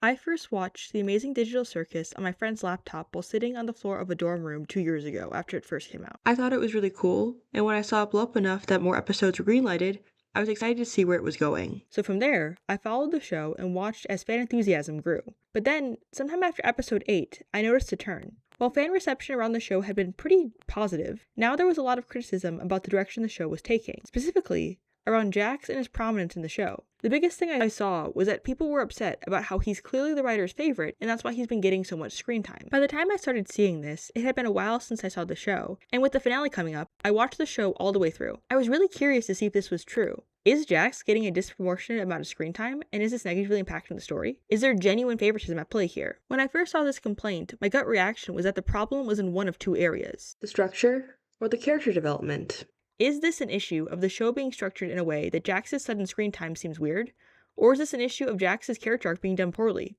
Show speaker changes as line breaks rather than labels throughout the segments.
I first watched The Amazing Digital Circus on my friend's laptop while sitting on the floor of a dorm room 2 years ago after it first came out. I thought it was really cool, and when I saw it blow up enough that more episodes were greenlighted, I was excited to see where it was going. So from there, I followed the show and watched as fan enthusiasm grew. But then, sometime after episode 8, I noticed a turn. While fan reception around the show had been pretty positive, now there was a lot of criticism about the direction the show was taking. Specifically, around Jax and his prominence in the show. The biggest thing I saw was that people were upset about how he's clearly the writer's favorite, and that's why he's been getting so much screen time. By the time I started seeing this, it had been a while since I saw the show, and with the finale coming up, I watched the show all the way through. I was really curious to see if this was true. Is Jax getting a disproportionate amount of screen time, and is this negatively impacting the story? Is there genuine favoritism at play here? When I first saw this complaint, my gut reaction was that the problem was in one of two areas: the structure or the character development. Is this an issue of the show being structured in a way that Jax's sudden screen time seems weird? Or is this an issue of Jax's character arc being done poorly?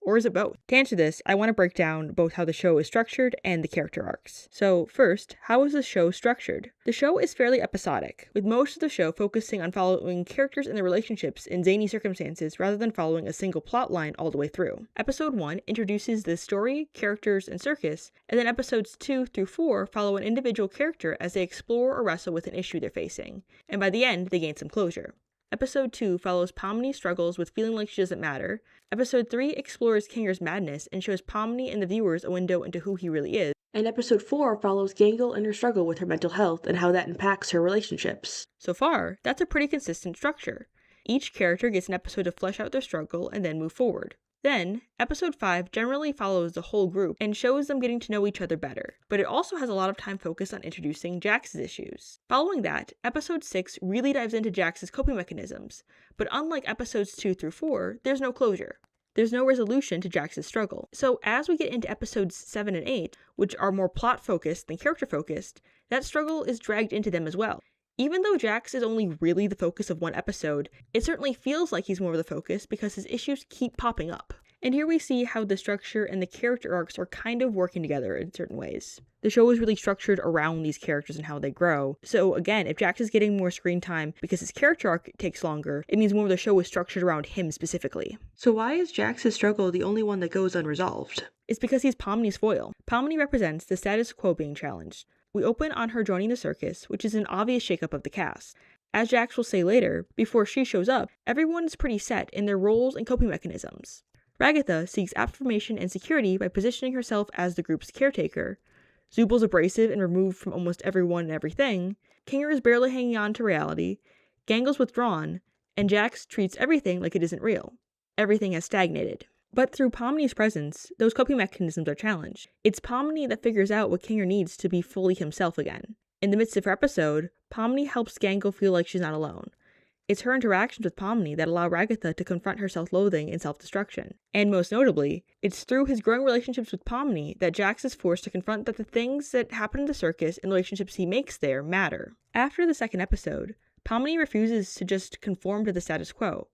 Or is it both? To answer this, I want to break down both how the show is structured and the character arcs. So first, how is the show structured? The show is fairly episodic, with most of the show focusing on following characters and their relationships in zany circumstances rather than following a single plot line all the way through. Episode 1 introduces the story, characters, and Circus, and then episodes 2 through 4 follow an individual character as they explore or wrestle with an issue they're facing, and by the end, they gain some closure. Episode 2 follows Pomni's struggles with feeling like she doesn't matter. Episode 3 explores Kinger's madness and shows Pomni and the viewers a window into who he really is. And episode 4 follows Gangle and her struggle with her mental health and how that impacts her relationships. So far, that's a pretty consistent structure. Each character gets an episode to flesh out their struggle and then move forward. Then, episode 5 generally follows the whole group and shows them getting to know each other better, but it also has a lot of time focused on introducing Jax's issues. Following that, episode 6 really dives into Jax's coping mechanisms, but unlike episodes 2 through 4, there's no closure. There's no resolution to Jax's struggle. So as we get into episodes 7 and 8, which are more plot-focused than character-focused, that struggle is dragged into them as well. Even though Jax is only really the focus of one episode, it certainly feels like he's more of the focus because his issues keep popping up. And here we see how the structure and the character arcs are kind of working together in certain ways. The show is really structured around these characters and how they grow. So again, if Jax is getting more screen time because his character arc takes longer, it means more of the show is structured around him specifically. So why is Jax's struggle the only one that goes unresolved? It's because he's Pomni's foil. Pomni represents the status quo being challenged. We open on her joining the circus, which is an obvious shakeup of the cast. As Jax will say later, before she shows up, everyone is pretty set in their roles and coping mechanisms. Ragatha seeks affirmation and security by positioning herself as the group's caretaker. Zubal's abrasive and removed from almost everyone and everything. Kinger is barely hanging on to reality. Gangle's withdrawn, and Jax treats everything like it isn't real. Everything has stagnated. But through Pomni's presence, those coping mechanisms are challenged. It's Pomni that figures out what Kinger needs to be fully himself again. In the midst of her episode, Pomni helps Gangle feel like she's not alone. It's her interactions with Pomni that allow Ragatha to confront her self-loathing and self-destruction. And most notably, it's through his growing relationships with Pomni that Jax is forced to confront that the things that happen in the circus and relationships he makes there matter. After the second episode, Pomni refuses to just conform to the status quo.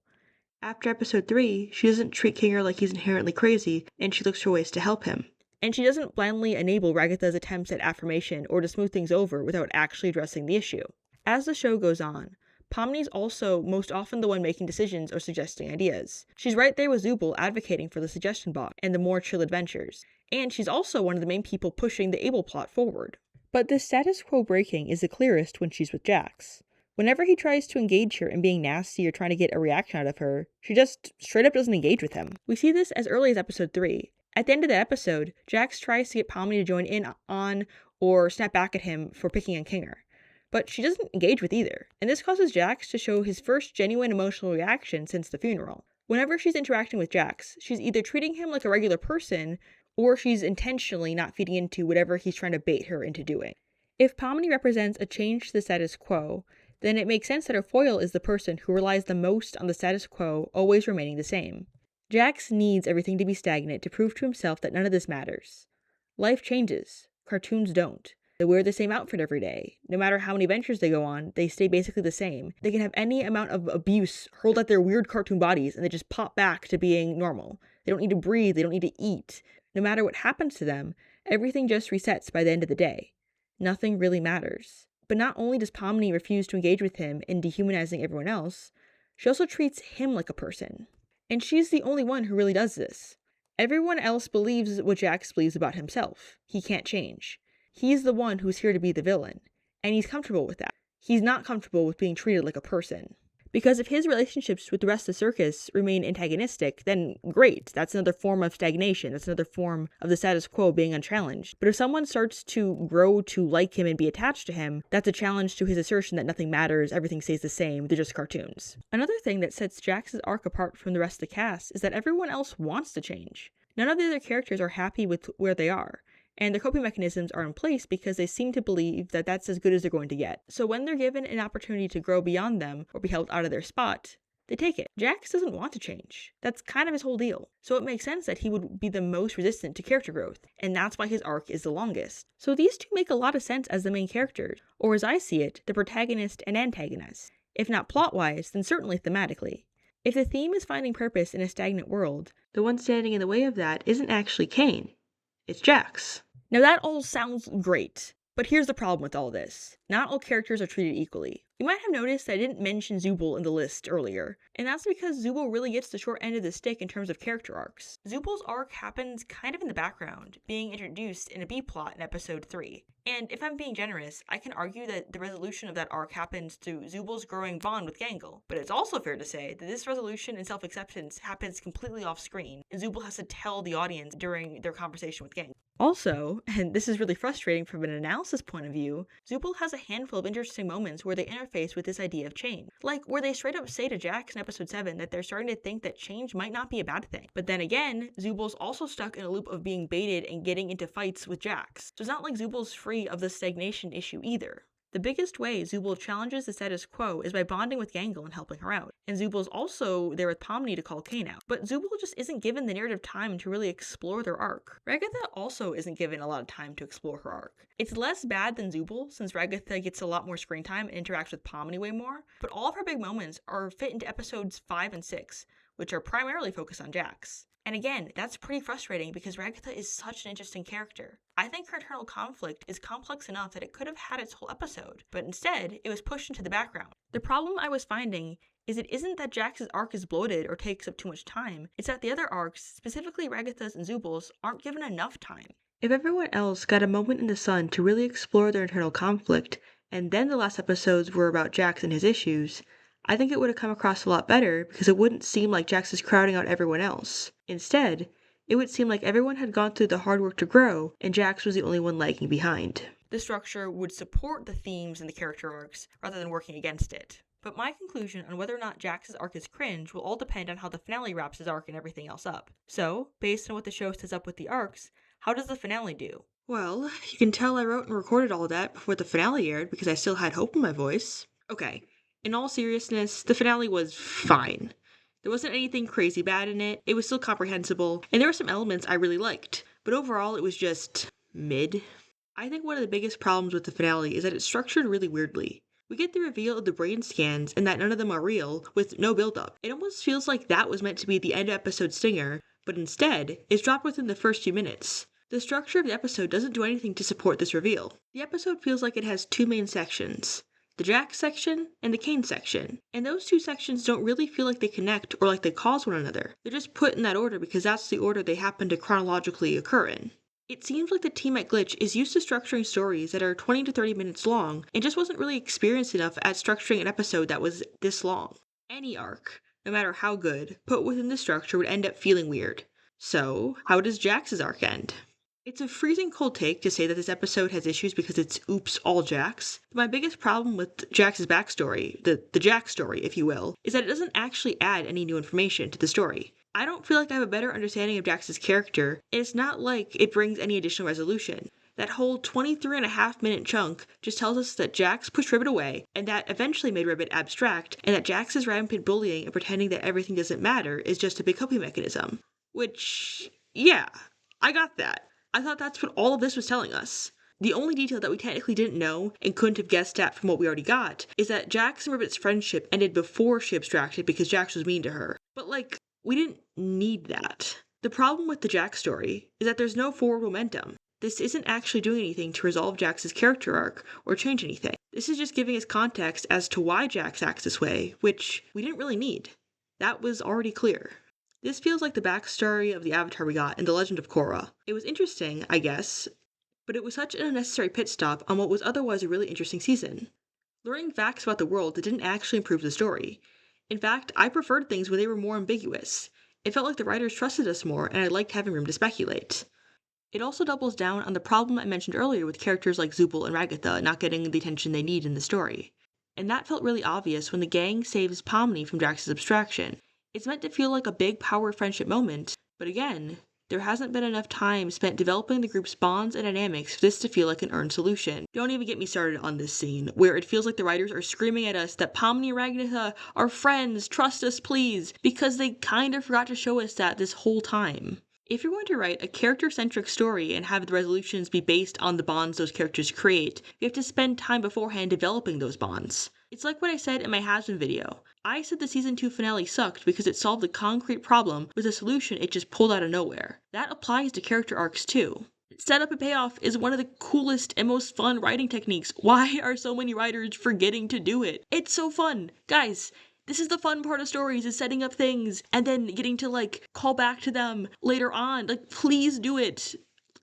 After episode 3, she doesn't treat Kinger like he's inherently crazy, and she looks for ways to help him. And she doesn't blindly enable Ragatha's attempts at affirmation or to smooth things over without actually addressing the issue. As the show goes on, Pomni's also most often the one making decisions or suggesting ideas. She's right there with Zubal advocating for the suggestion box and the more chill adventures. And she's also one of the main people pushing the Able plot forward. But this status quo breaking is the clearest when she's with Jax. Whenever he tries to engage her in being nasty or trying to get a reaction out of her, she just straight up doesn't engage with him. We see this as early as episode 3. At the end of the episode, Jax tries to get Pomni to join in on or snap back at him for picking on Kinger. But she doesn't engage with either, and this causes Jax to show his first genuine emotional reaction since the funeral. Whenever she's interacting with Jax, she's either treating him like a regular person, or she's intentionally not feeding into whatever he's trying to bait her into doing. If Pomni represents a change to the status quo, then it makes sense that her foil is the person who relies the most on the status quo always remaining the same. Jax needs everything to be stagnant to prove to himself that none of this matters. Life changes. Cartoons don't. They wear the same outfit every day. No matter how many adventures they go on, they stay basically the same. They can have any amount of abuse hurled at their weird cartoon bodies and they just pop back to being normal. They don't need to breathe. They don't need to eat. No matter what happens to them, everything just resets by the end of the day. Nothing really matters. But not only does Pomni refuse to engage with him in dehumanizing everyone else, she also treats him like a person. And she's the only one who really does this. Everyone else believes what Jax believes about himself. He can't change. He's the one who's here to be the villain, and he's comfortable with that. He's not comfortable with being treated like a person. Because if his relationships with the rest of the circus remain antagonistic, then great, that's another form of stagnation, that's another form of the status quo being unchallenged. But if someone starts to grow to like him and be attached to him, that's a challenge to his assertion that nothing matters, everything stays the same, they're just cartoons. Another thing that sets Jax's arc apart from the rest of the cast is that everyone else wants to change. None of the other characters are happy with where they are, and their coping mechanisms are in place because they seem to believe that that's as good as they're going to get. So when they're given an opportunity to grow beyond them or be helped out of their spot, they take it. Jax doesn't want to change. That's kind of his whole deal. So it makes sense that he would be the most resistant to character growth, and that's why his arc is the longest. So these two make a lot of sense as the main characters, or as I see it, the protagonist and antagonist. If not plot-wise, then certainly thematically. If the theme is finding purpose in a stagnant world, the one standing in the way of that isn't actually Kane. It's Jax. Now that all sounds great, but here's the problem with all this. Not all characters are treated equally. You might have noticed that I didn't mention Zubul in the list earlier, and that's because Zubul really gets the short end of the stick in terms of character arcs. Zubul's arc happens kind of in the background, being introduced in a B-plot in episode 3. And if I'm being generous, I can argue that the resolution of that arc happens through Zubul's growing bond with Gangle. But it's also fair to say that this resolution and self-acceptance happens completely off-screen, and Zubul has to tell the audience during their conversation with Gangle. Also, and this is really frustrating from an analysis point of view, Zubul has a handful of interesting moments where they interface with this idea of change. Like where they straight up say to Jax in episode 7 that they're starting to think that change might not be a bad thing. But then again, Zubul's also stuck in a loop of being baited and getting into fights with Jax. So it's not like Zubul's free of the stagnation issue either. The biggest way Zubul challenges the status quo is by bonding with Gangle and helping her out. And Zubul's also there with Pomni to call Kane out. But Zubul just isn't given the narrative time to really explore their arc. Ragatha also isn't given a lot of time to explore her arc. It's less bad than Zubul, since Ragatha gets a lot more screen time and interacts with Pomni way more, but all of her big moments are fit into episodes 5 and 6, which are primarily focused on Jax. And again, that's pretty frustrating because Ragatha is such an interesting character. I think her internal conflict is complex enough that it could have had its whole episode, but instead, it was pushed into the background. The problem I was finding is it isn't that Jax's arc is bloated or takes up too much time, it's that the other arcs, specifically Ragatha's and Zubul's, aren't given enough time. If everyone else got a moment in the sun to really explore their internal conflict, and then the last episodes were about Jax and his issues, I think it would have come across a lot better because it wouldn't seem like Jax is crowding out everyone else. Instead, it would seem like everyone had gone through the hard work to grow, and Jax was the only one lagging behind. The structure would support the themes and the character arcs rather than working against it. But my conclusion on whether or not Jax's arc is cringe will all depend on how the finale wraps his arc and everything else up. So, based on what the show sets up with the arcs, how does the finale do? Well, you can tell I wrote and recorded all that before the finale aired because I still had hope in my voice. Okay, in all seriousness, the finale was fine. There wasn't anything crazy bad in it, it was still comprehensible, and there were some elements I really liked, but overall it was just mid. I think one of the biggest problems with the finale is that it's structured really weirdly. We get the reveal of the brain scans and that none of them are real, with no build-up. It almost feels like that was meant to be the end of episode stinger, but instead, it's dropped within the first few minutes. The structure of the episode doesn't do anything to support this reveal. The episode feels like it has two main sections. The Jax section and the Kane section. And those two sections don't really feel like they connect or like they cause one another. They're just put in that order because that's the order they happen to chronologically occur in. It seems like the team at Glitch is used to structuring stories that are 20 to 30 minutes long and just wasn't really experienced enough at structuring an episode that was this long. Any arc, no matter how good, put within the structure would end up feeling weird. So, how does Jax's arc end? It's a freezing cold take to say that this episode has issues because it's oops all Jax, but my biggest problem with Jax's backstory, the Jax story if you will, is that it doesn't actually add any new information to the story. I don't feel like I have a better understanding of Jax's character, and it's not like it brings any additional resolution. That whole 23.5-minute chunk just tells us that Jax pushed Ribbit away, and that eventually made Ribbit abstract, and that Jax's rampant bullying and pretending that everything doesn't matter is just a big coping mechanism. Which, yeah, I got that. I thought that's what all of this was telling us. The only detail that we technically didn't know and couldn't have guessed at from what we already got is that Jax and Ribbit's friendship ended before she abstracted because Jax was mean to her. But we didn't need that. The problem with the Jax story is that there's no forward momentum. This isn't actually doing anything to resolve Jax's character arc or change anything. This is just giving us context as to why Jax acts this way, which we didn't really need. That was already clear. This feels like the backstory of the Avatar we got in The Legend of Korra. It was interesting, I guess, but it was such an unnecessary pit stop on what was otherwise a really interesting season. Learning facts about the world that didn't actually improve the story. In fact, I preferred things when they were more ambiguous. It felt like the writers trusted us more, and I liked having room to speculate. It also doubles down on the problem I mentioned earlier with characters like Zubul and Ragatha not getting the attention they need in the story. And that felt really obvious when the gang saves Pomni from Jax's abstraction. It's meant to feel like a big power friendship moment, but again, there hasn't been enough time spent developing the group's bonds and dynamics for this to feel like an earned solution. Don't even get me started on this scene, where it feels like the writers are screaming at us that Pomni and Ragatha are friends, trust us please, because they kind of forgot to show us that this whole time. If you're going to write a character-centric story and have the resolutions be based on the bonds those characters create, you have to spend time beforehand developing those bonds. It's like what I said in my Has-Been video. I said the season 2 finale sucked because it solved a concrete problem with a solution it just pulled out of nowhere. That applies to character arcs too. Setup and payoff is one of the coolest and most fun writing techniques. Why are so many writers forgetting to do it? It's so fun! Guys, this is the fun part of stories, is setting up things and then getting to call back to them later on. Please do it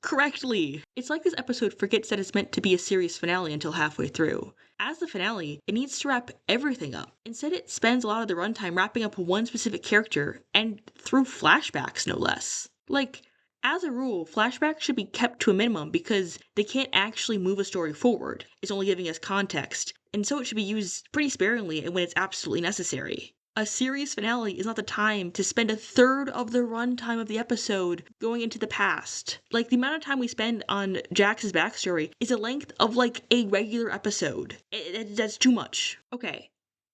correctly. It's like this episode forgets that it's meant to be a series finale until halfway through. As the finale, it needs to wrap everything up. Instead, it spends a lot of the runtime wrapping up one specific character, and through flashbacks, no less. As a rule, flashbacks should be kept to a minimum because they can't actually move a story forward. It's only giving us context, and so it should be used pretty sparingly and when it's absolutely necessary. A series finale is not the time to spend a third of the runtime of the episode going into the past. The amount of time we spend on Jax's backstory is the length of a regular episode. That's too much. Okay,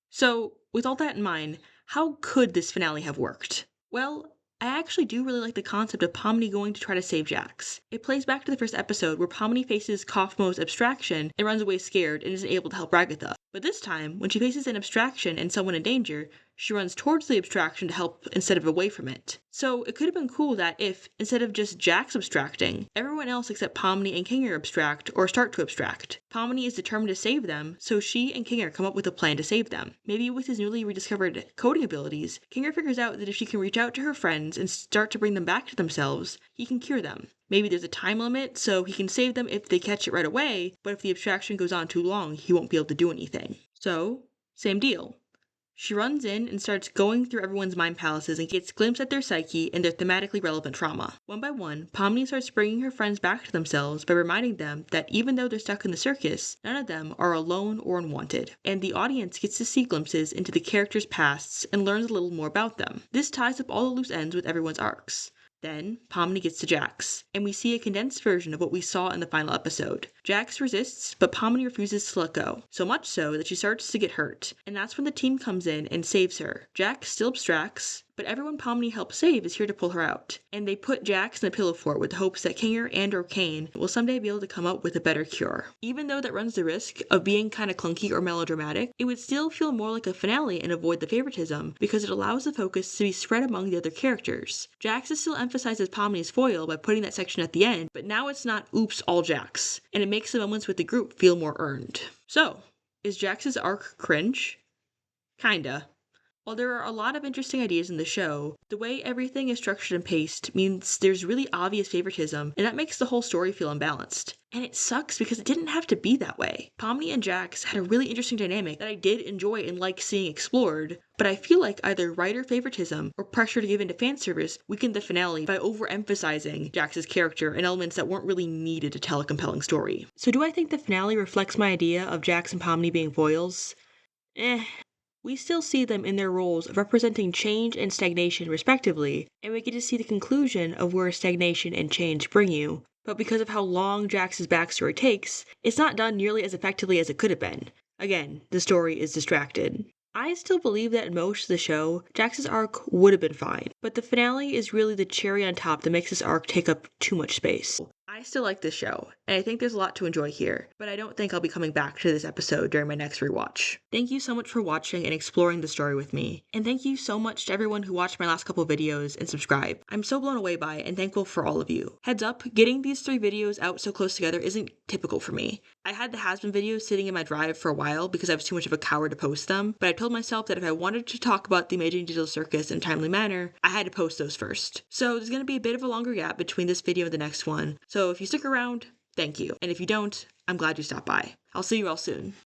so with all that in mind, how could this finale have worked? Well, I actually do really like the concept of Pomni going to try to save Jax. It plays back to the first episode where Pomni faces Kaufmo's abstraction and runs away scared and isn't able to help Ragatha. But this time, when she faces an abstraction and someone in danger, she runs towards the abstraction to help instead of away from it. So it could have been cool that if, instead of just Jax abstracting, everyone else except Pomni and Kinger abstract or start to abstract. Pomni is determined to save them, so she and Kinger come up with a plan to save them. Maybe with his newly rediscovered coding abilities, Kinger figures out that if she can reach out to her friends and start to bring them back to themselves, he can cure them. Maybe there's a time limit, so he can save them if they catch it right away, but if the abstraction goes on too long, he won't be able to do anything. So, same deal. She runs in and starts going through everyone's mind palaces and gets a glimpse at their psyche and their thematically relevant trauma. One by one, Pomni starts bringing her friends back to themselves by reminding them that even though they're stuck in the circus, none of them are alone or unwanted. And the audience gets to see glimpses into the characters' pasts and learns a little more about them. This ties up all the loose ends with everyone's arcs. Then, Pomni gets to Jax, and we see a condensed version of what we saw in the final episode. Jax resists, but Pomni refuses to let go, so much so that she starts to get hurt, and that's when the team comes in and saves her. Jax still abstracts, but everyone Pomni helps save is here to pull her out, and they put Jax in a pillow fort with the hopes that Kinger and or Kane will someday be able to come up with a better cure. Even though that runs the risk of being kinda clunky or melodramatic, it would still feel more like a finale and avoid the favoritism because it allows the focus to be spread among the other characters. Jax is still emphasized as Pomni's foil by putting that section at the end, but now it's not oops all Jax, and it makes the moments with the group feel more earned. So, is Jax's arc cringe? Kinda. While there are a lot of interesting ideas in the show, the way everything is structured and paced means there's really obvious favoritism, and that makes the whole story feel imbalanced. And it sucks because it didn't have to be that way. Pomni and Jax had a really interesting dynamic that I did enjoy and like seeing explored, but I feel like either writer favoritism or pressure to give into fan service weakened the finale by overemphasizing Jax's character and elements that weren't really needed to tell a compelling story. So do I think the finale reflects my idea of Jax and Pomni being foils? We still see them in their roles of representing change and stagnation respectively, and we get to see the conclusion of where stagnation and change bring you. But because of how long Jax's backstory takes, it's not done nearly as effectively as it could have been. Again, the story is distracted. I still believe that in most of the show, Jax's arc would have been fine, but the finale is really the cherry on top that makes this arc take up too much space. I still like this show, and I think there's a lot to enjoy here, but I don't think I'll be coming back to this episode during my next rewatch. Thank you so much for watching and exploring the story with me, and thank you so much to everyone who watched my last couple videos and subscribed. I'm so blown away by it and thankful for all of you. Heads up, getting these 3 videos out so close together isn't typical for me. I had the has-been videos sitting in my drive for a while because I was too much of a coward to post them, but I told myself that if I wanted to talk about the Amazing Digital Circus in a timely manner, I had to post those first. So there's going to be a bit of a longer gap between this video and the next one, so if you stick around, thank you. And if you don't, I'm glad you stopped by. I'll see you all soon.